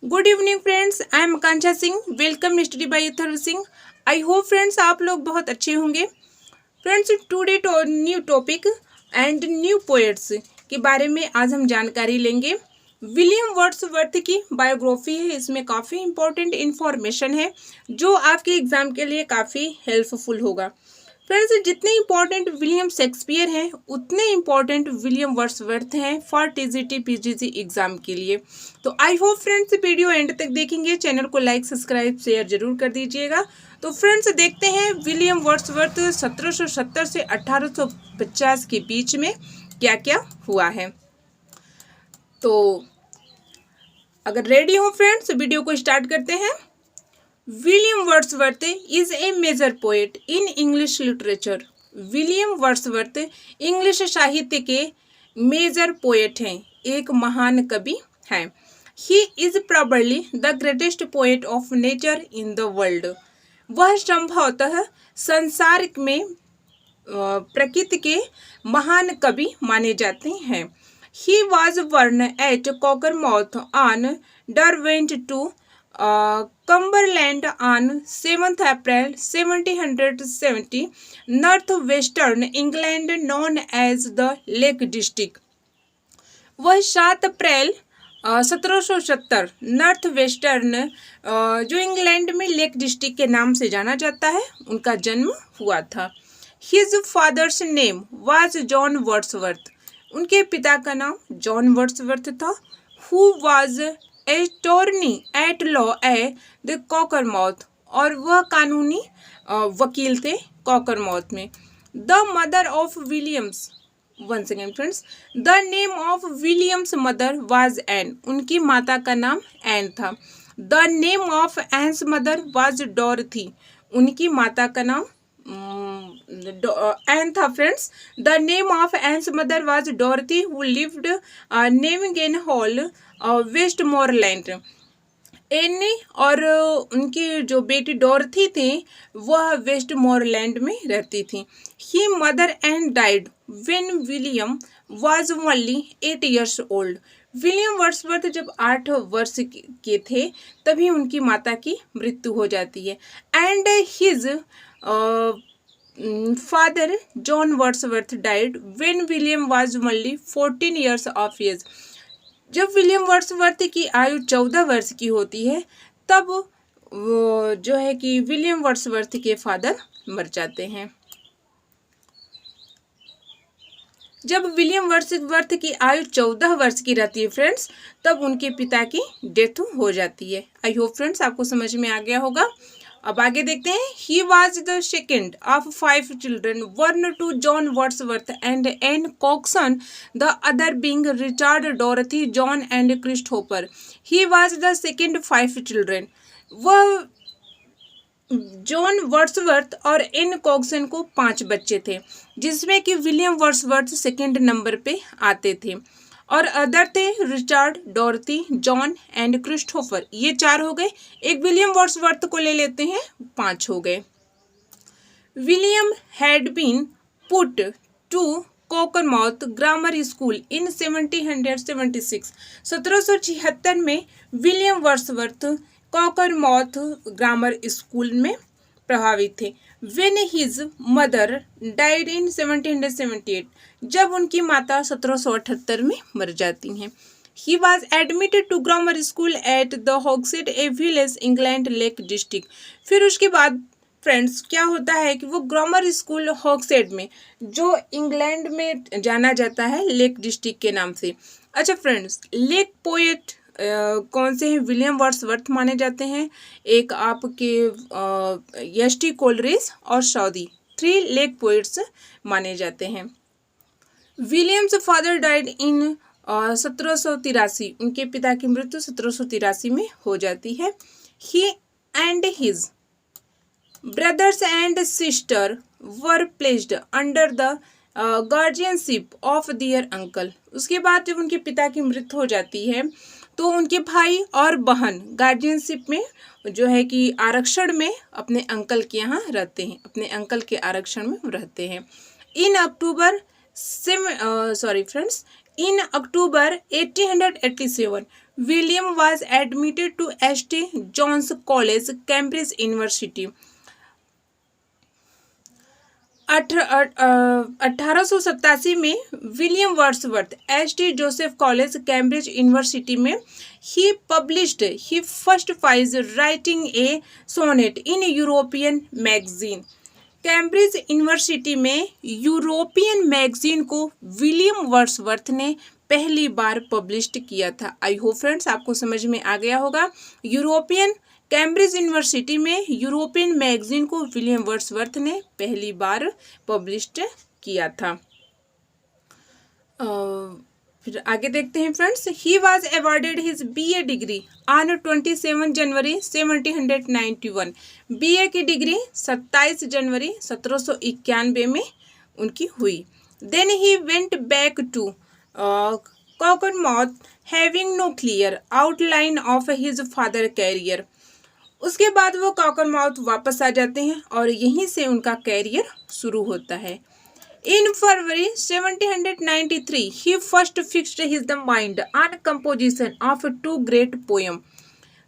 Good evening friends, I am Akanksha Singh. Welcome study bye Atharva Singh. I hope friends आप लोग बहुत अच्छे होंगे। Friends today new topic and new poets के बारे में आज हम जानकारी लेंगे। विलियम वर्ड्सवर्थ की बायोग्राफी है, इसमें काफ़ी इंपॉर्टेंट इंफॉर्मेशन है जो आपके एग्जाम के लिए काफ़ी हेल्पफुल होगा। फ्रेंड्स जितने इंपॉर्टेंट विलियम शेक्सपियर हैं उतने इंपॉर्टेंट विलियम वर्ड्सवर्थ हैं फॉर टीजीटी पीजीटी एग्जाम के लिए। तो I hope friends video and तक देखेंगे। चैनल को लाइक सब्सक्राइब शेयर जरूर कर दीजिएगा। तो फ्रेंड्स देखते हैं विलियम वर्ड्सवर्थ 1770 से 1850 के बीच में क्या क्या हुआ है। तो अगर रेडी हो फ्रेंड्स वीडियो को स्टार्ट करते हैं। William Wordsworth is a major poet in English literature. William Wordsworth English साहित्य के मेजर पोएट हैं, एक महान कवि हैं। He is probably the greatest poet of nature in the world. वह संभवतः संसार में प्रकृति के महान कवि माने जाते हैं। He was born at Cockermouth on Derwent to Cumberland on 7th April 1770, northwestern England known as the Lake District। वह 7 अप्रैल 1770 नॉर्थ वेस्टर्न जो इंग्लैंड में लेक डिस्ट्रिक्ट के नाम से जाना जाता है उनका जन्म हुआ था। His father's name was John Wordsworth. उनके पिता का नाम जॉन वर्ड्सवर्थ था। Who was attorney at law a the Cockermouth, और वह कानूनी वकील थे कॉकरमाउथ में। The mother of William's, one second friends, the name of William's mother was Ann. उनकी माता का नाम एन था। The name of Ann's mother was Dorothy. उनकी माता का नाम एन था friends. The name of Ann's mother was Dorothy who lived Newbiggin Hall Westmorland. Annie और उनकी जो बेटी डॉरथी थी वह वेस्टमोरलैंड में रहती थी। He mother and died when William was only 8 years old. William Wordsworth जब 8 वर्ष के थे तभी उनकी माता की मृत्यु हो जाती है। And his father John Wordsworth died when William was only 14 years of age. जब विलियम वर्ड्सवर्थ की आयु 14 वर्ष की होती है तब वो जो है कि विलियम वर्ड्सवर्थ के फादर मर जाते हैं। जब विलियम वर्ड्सवर्थ की आयु 14 वर्ष की रहती है फ्रेंड्स तब उनके पिता की डेथ हो जाती है। आई होप फ्रेंड्स आपको समझ में आ गया होगा। अब आगे देखते हैं। He was the second of 5 children born to John Wordsworth and Anne Coxon, the other being Richard, Dorothy, John and Christopher। He was the second 5 children। वह जॉन वर्ड्सवर्थ और एन कॉक्सन को 5 बच्चे थे जिसमें कि विलियम वर्ड्सवर्थ सेकेंड नंबर पे आते थे और अदर थे Richard, Dorothy, John and Christopher. ये 4 हो गए। एक विलियम वर्ड्सवर्थ को ले लेते हैं, 5 हो गए। William had been put to Cockermouth grammar school in 1776। 1776 में William Wordsworth Cockermouth grammar school में प्रभावित थे। When his mother died in 1778, जब उनकी माता 1778 में मर जाती हैं। He was admitted to grammar school at the Hogshead, a village, England, Lake District। फिर उसके बाद फ्रेंड्स क्या होता है कि वो ग्रामर स्कूल हॉक्सेड में जो इंग्लैंड में जाना जाता है लेक डिस्ट्रिक्ट के नाम से। अच्छा फ्रेंड्स, लेक पोएट कौन से हैं? विलियम वर्ड्सवर्थ माने जाते हैं। एक आपके एस.टी. कोलरिज और सऊदी, 3 लेक पोएट्स माने जाते हैं। Williams father died in 1783। उनके पिता की मृत्यु 1783 में हो जाती है। He and his brothers and sister were placed under the guardianship of their uncle. उसके बाद जब उनके पिता की मृत्यु हो जाती है तो उनके भाई और बहन गार्जियनशिप में जो है कि आरक्षण में अपने अंकल के यहाँ रहते हैं, अपने अंकल के आरक्षण में रहते हैं। In October 1887 William was admitted to St. John's College, Cambridge university. 1887 में William Wordsworth ST. Joseph college, Cambridge university में he published he first prize writing a sonnet in European magazine. Cambridge university में European magazine को William Wordsworth ने पहली बार published किया था। I hope friends आपको समझ में आ गया होगा। कैम्ब्रिज यूनिवर्सिटी में यूरोपियन मैगजीन को विलियम वर्ड्सवर्थ ने पहली बार पब्लिश्ड किया था। फिर आगे देखते हैं friends. He was awarded his BA degree on 27 January 1791। BA की डिग्री 27 जनवरी 1791 में उनकी हुई। Then he went back to Cockermouth having no clear outline of his father career. उसके बाद वो कॉकरमाउथ वापस आ जाते हैं और यहीं से उनका कैरियर शुरू होता है। In February 1793 he first fixed his the mind on composition of two great poem.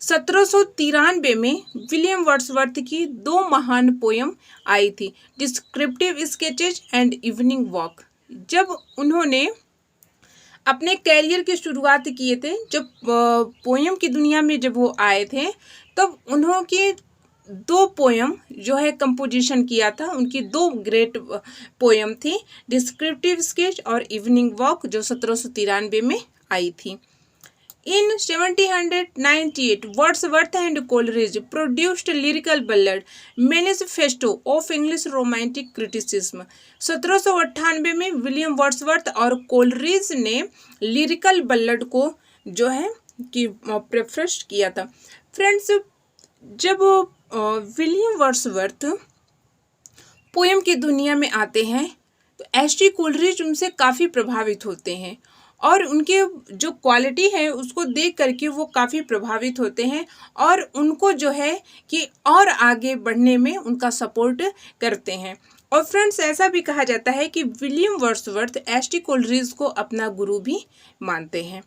1793 में विलियम वर्ड्सवर्थ की दो महान पोयम आई थी, descriptive sketches and evening walk. जब उन्होंने अपने कैरियर की शुरुआत किए थे, जब पोयम की दुनिया में जब वो आए थे, तब उन्होंने दो पोयम जो है कंपोजिशन किया था। उनकी दो ग्रेट पोयम थी, डिस्क्रिप्टिव स्केच और इवनिंग वॉक, जो 1793 में आई थी। In 1798 Wordsworth and Coleridge produced lyrical ballad manifesto of English romantic criticism. 1798 में विलियम वर्ड्सवर्थ और कोलरिज ने लिरिकल बallad को जो है कि प्रेफरेंस किया था। फ्रेंड्स, जब विलियम वर्ड्सवर्थ पोयम की दुनिया में आते हैं तो एस.टी. कोलरिज उनसे काफ़ी प्रभावित होते हैं और उनके जो क्वालिटी है उसको देख करके वो काफ़ी प्रभावित होते हैं और उनको जो है कि और आगे बढ़ने में उनका सपोर्ट करते हैं। और फ्रेंड्स, ऐसा भी कहा जाता है कि विलियम वर्ड्सवर्थ एस.टी. कोलरिज को अपना गुरु भी मानते हैं।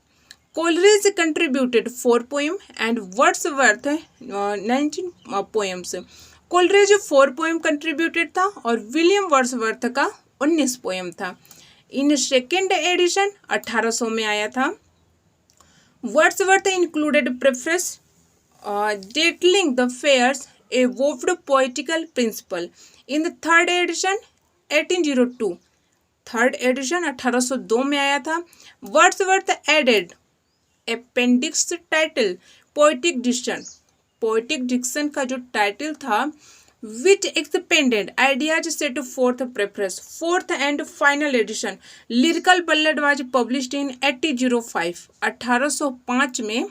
Coleridge contributed 4 poem and Wordsworth 19 poems. Coleridge 4 poem contributed था और विलियम वर्ड्सवर्थ का 19 पोएम था। इन सेकेंड एडिशन 1800 में आया था। Wordsworth included preference detailing the fairs a woved poetical principle। In the third edition 1802, third edition 1802 में आया था। Wordsworth added appendix title poetic diction. Poetic diction का जो टाइटल था which expanded ideas set forth preface। fourth and final edition lyrical ballad was published in 1805। 1805 में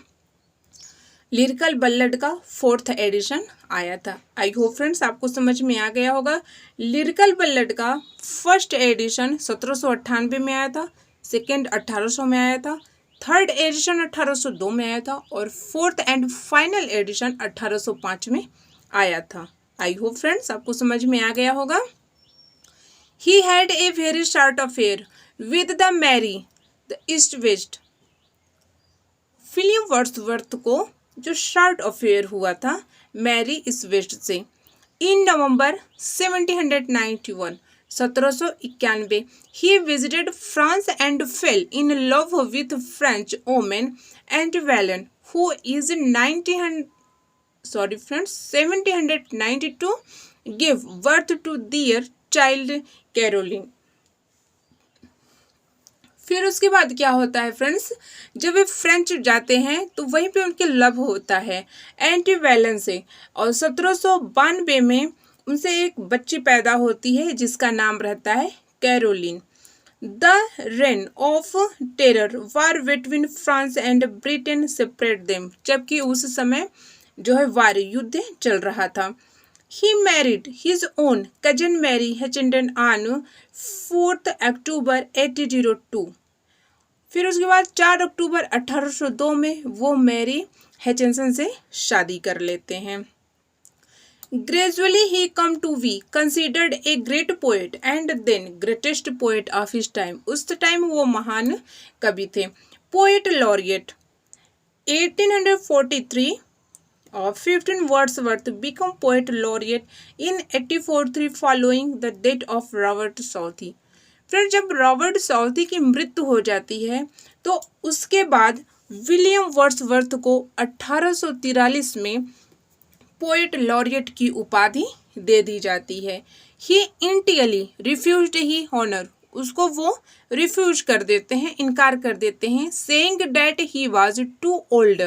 lyrical बल्लड का 4th addition आया था। आई होप फ्रेंड्स आपको समझ में आ गया होगा। लिरिकल बल्लड का फर्स्ट एडिशन 1798 में आया था, सेकेंड 1800 में आया था, थर्ड एडिशन 1802 में आया था और 4th एंड फाइनल एडिशन 1805 में आया था। आई होप फ्रेंड्स आपको समझ में आ गया होगा। He had a very short affair with the Mary the East West. William Wordsworth को जो शॉर्ट अफेयर हुआ था मैरी ईस्ट वेस्ट से। In November 1791 1791 he visited France and fell in love with French women and Vallon who is 1792 gave birth to their child Caroline. फिर उसके बाद क्या होता है फ्रेंड्स, जब वे फ्रेंच जाते हैं तो वहीं पे उनके लव होता है एंटी वैलन से और 1792 में उनसे एक बच्ची पैदा होती है जिसका नाम रहता है Caroline. The reign of terror war between France and Britain separate them. जबकि उस समय जो है वार युद्ध चल रहा था। He married his own cousin Mary Hutchinson on 4 October 1802। फिर उसके बाद 4 अक्टूबर 1802 में वो मैरी हेचेंसन से शादी कर लेते हैं। Gradually he come to be considered a great poet and then greatest poet of his time. उस टाइम वो महान कवि थे। Poet laureate 1843 15 Wordsworth become poet laureate in 1843 following the death of Robert Southey। फिर जब रॉबर्ट साउथी की मृत्यु हो जाती है तो उसके बाद विलियम वर्ड्सवर्थ को 1843 में पोएट लॉरियट की उपाधि दे दी जाती है। ही इंटियली रिफ्यूज्ड ही ऑनर, उसको वो रिफ्यूज कर देते हैं, इनकार कर देते हैं, saying that he was too old,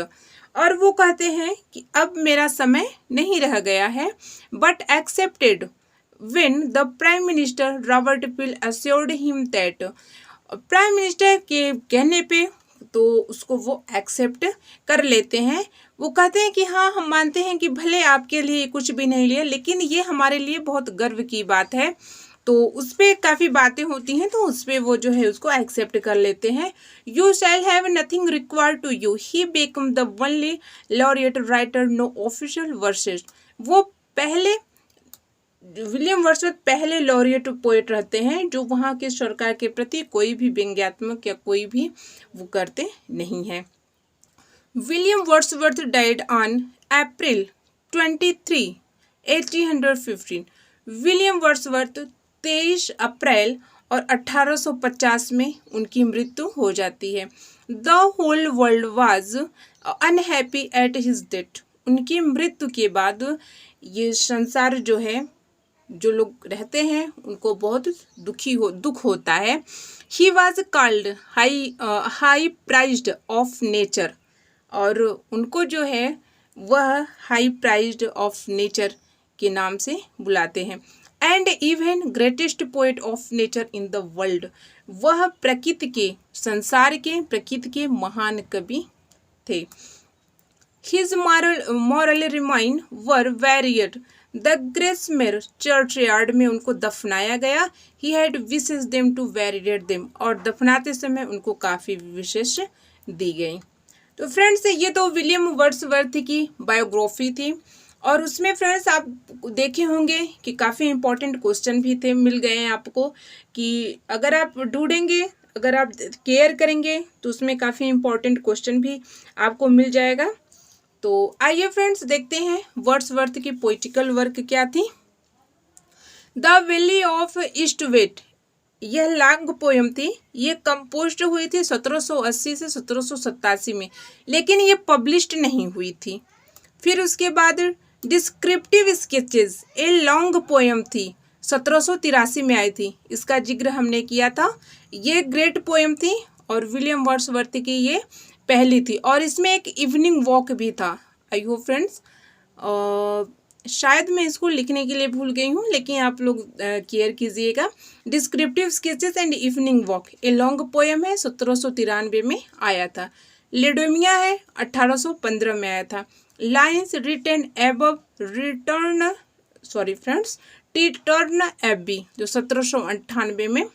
और वो कहते हैं कि अब मेरा समय नहीं रह गया है, but accepted when the prime minister Robert pill assured him that, prime minister के कहने पे तो उसको वो एक्सेप्ट कर लेते हैं। वो कहते हैं कि हाँ, हम मानते हैं कि भले आपके लिए कुछ भी नहीं लिया, लेकिन ये हमारे लिए बहुत गर्व की बात है। तो उस पर काफ़ी बातें होती हैं, तो उस पर वो जो है उसको एक्सेप्ट कर लेते हैं। You shall have nothing required to you, he become the only laureate writer no official verses. वो पहले विलियम वर्ड्सवर्थ पहले लॉरिएट पोएट रहते हैं जो वहाँ के सरकार के प्रति कोई भी व्यंग्यात्मक या कोई भी वो करते नहीं हैं। William Wordsworth died on April 23, 1815। William Wordsworth 23 अप्रैल और 1850 में उनकी मृत्यु हो जाती है। The whole world was unhappy at his death. उनकी मृत्यु के बाद ये संसार जो है, जो लोग रहते हैं उनको बहुत दुख होता है। He was called high prized of nature, और उनको जो है वह हाई प्राइज्ड ऑफ नेचर के नाम से बुलाते हैं। And even greatest poet of nature in the world, वह प्रकृति के, संसार के, प्रकृति के महान कवि थे। His mortal remain were buried. The Grasmere churchyard में उनको दफनाया गया। He had wishes them to buried them, और दफनाते समय उनको काफ़ी विशेष दी गई। तो फ्रेंड्स, ये तो विलियम वर्ड्सवर्थ की बायोग्राफी थी, और उसमें फ्रेंड्स आप देखे होंगे कि काफ़ी इंपॉर्टेंट क्वेश्चन भी थे, मिल गए हैं आपको, कि अगर आप ढूंढेंगे, अगर आप केयर करेंगे तो उसमें काफ़ी इंपॉर्टेंट क्वेश्चन भी आपको मिल जाएगा। तो आइए फ्रेंड्स देखते हैं वर्ड्सवर्थ की पोइटिकल वर्क क्या थी। द वैली ऑफ ईस्टवेट, यह लॉन्ग पोएम थी। ये कंपोज्ड हुई थी 1780 से 1787 में, लेकिन ये पब्लिश्ड नहीं हुई थी। फिर उसके बाद descriptive sketches, a long poem थी, 1783 में आई थी। इसका जिक्र हमने किया था। ये ग्रेट पोएम थी और विलियम वर्ड्सवर्थ की ये पहली थी, और इसमें एक इवनिंग वॉक भी था। आई होप फ्रेंड्स, शायद मैं इसको लिखने के लिए भूल गई हूँ, लेकिन आप लोग केयर कीजिएगा। Descriptive sketches and evening walk, a long poem है, 1793 में आया था। लेडोमिया है, 1815 में आया था। Lines written above return abbey, जो 1798 में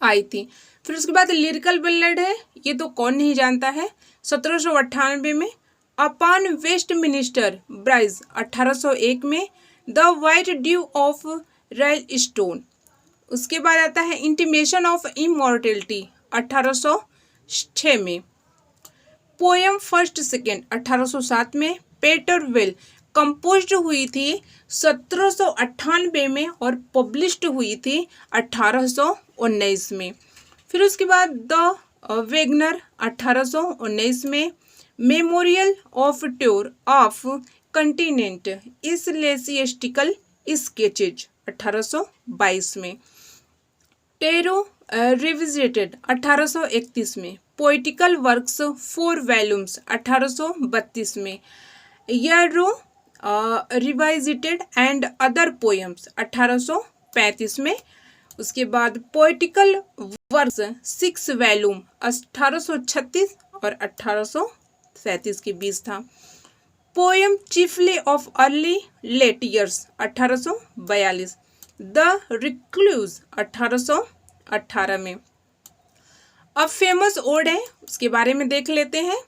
आई थी। फिर उसके बाद लिरिकल बल्लड है, ये तो कौन नहीं जानता है, 1798 में। अपॉन वेस्ट मिनिस्टर ब्राइज, 1801 में। The white due of rail stone, उसके बाद आता है इंटीमेशन ऑफ इमॉर्टेलिटी, 1806 में। पोएम फर्स्ट सेकेंड, 1807 में। पेटर वेल कंपोज्ड हुई थी 1798 में और पब्लिश्ड हुई थी 1819 में। फिर उसके बाद द वेगनर, 1819 में। Memorial of tour of continent ecclesiastical sketches, 1822 में। टेरो रिविजिटेड, 1831 में। पोइटिकल वर्क्स 4 वॉल्यूम्स, 1832 में। येरो रिवाइजिटेड एंड अदर पोएम्स, 1835 में। उसके बाद पोइटिकल वर्क्स 6 वॉल्यूम, 1836 और 1837 के बीच था। Poem chiefly of early late years, 1842। The recluse, 1818 में। अब फेमस ओड है, उसके बारे में देख लेते हैं।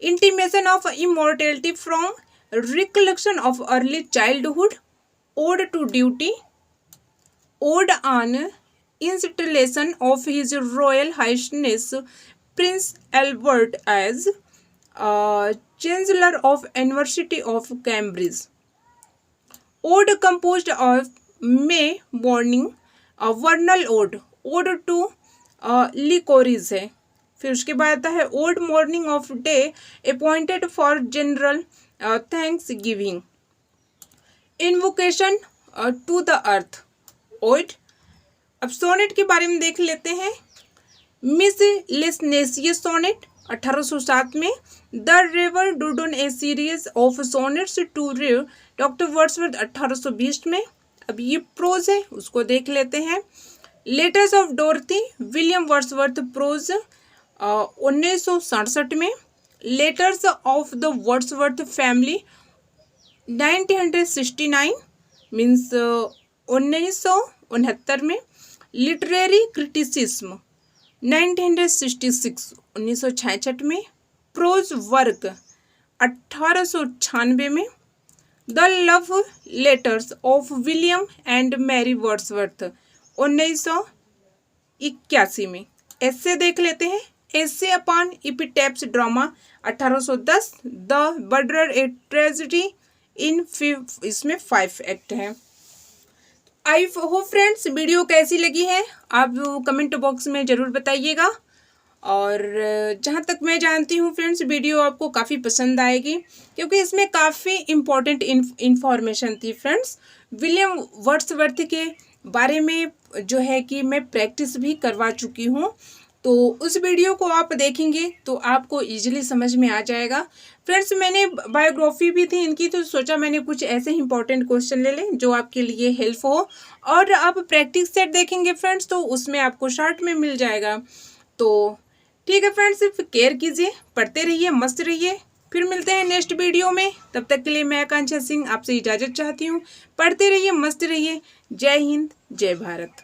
Intimation of immortality from recollection of early childhood, ode to duty, ode on installation of his royal highness Prince Albert as chancellor of University of Cambridge. Ode composed of May morning, vernal ode, ode to licorice है. फिर उसके बाद आता है ode morning of day appointed for general thanksgiving. Invocation to the earth, ode. अब sonnet के बारे में देख लेते हैं. मिस लेसनेसियस सोनेट 1807 में. The river Duddon a series of sonnets to rev doctor Wordsworth 1820 में. अब ये प्रोज है, उसको देख लेते हैं. Letters of Dorothy William Wordsworth prose 1967 में. Letters of the Wordsworth family 1969 means 1969 में. लिटरेरी क्रिटिसिज्म 1966 1966 में. प्रोज वर्क 1896 में. The love letters of William and Mary Wordsworth 1981 में. ऐसे देख लेते हैं. Essay upon epitaphs drama 1810. The murder a tragedy in इसमें 5 एक्ट हैं. आई होप फ्रेंड्स वीडियो कैसी लगी है आप कमेंट बॉक्स में ज़रूर बताइएगा. और जहाँ तक मैं जानती हूँ फ्रेंड्स वीडियो आपको काफ़ी पसंद आएगी क्योंकि इसमें काफ़ी इम्पोर्टेंट इंफॉर्मेशन थी फ्रेंड्स. विलियम वर्ड्सवर्थ के बारे में जो है कि मैं प्रैक्टिस भी करवा चुकी हूँ, तो उस वीडियो को आप देखेंगे तो आपको इजीली समझ में आ जाएगा. फ्रेंड्स मैंने बायोग्राफी भी थी इनकी, तो सोचा मैंने कुछ ऐसे इंपॉर्टेंट क्वेश्चन ले लें जो आपके लिए हेल्प हो. और आप प्रैक्टिस सेट देखेंगे फ्रेंड्स तो उसमें आपको शॉर्ट में मिल जाएगा. तो ठीक है फ्रेंड्स, केयर कीजिए, पढ़ते रहिए, मस्त रहिए. फिर मिलते हैं नेक्स्ट वीडियो में. तब तक के लिए मैं आकांक्षा सिंह आपसे इजाज़त चाहती हूँ. पढ़ते रहिए, मस्त रहिए. जय हिंद, जय भारत.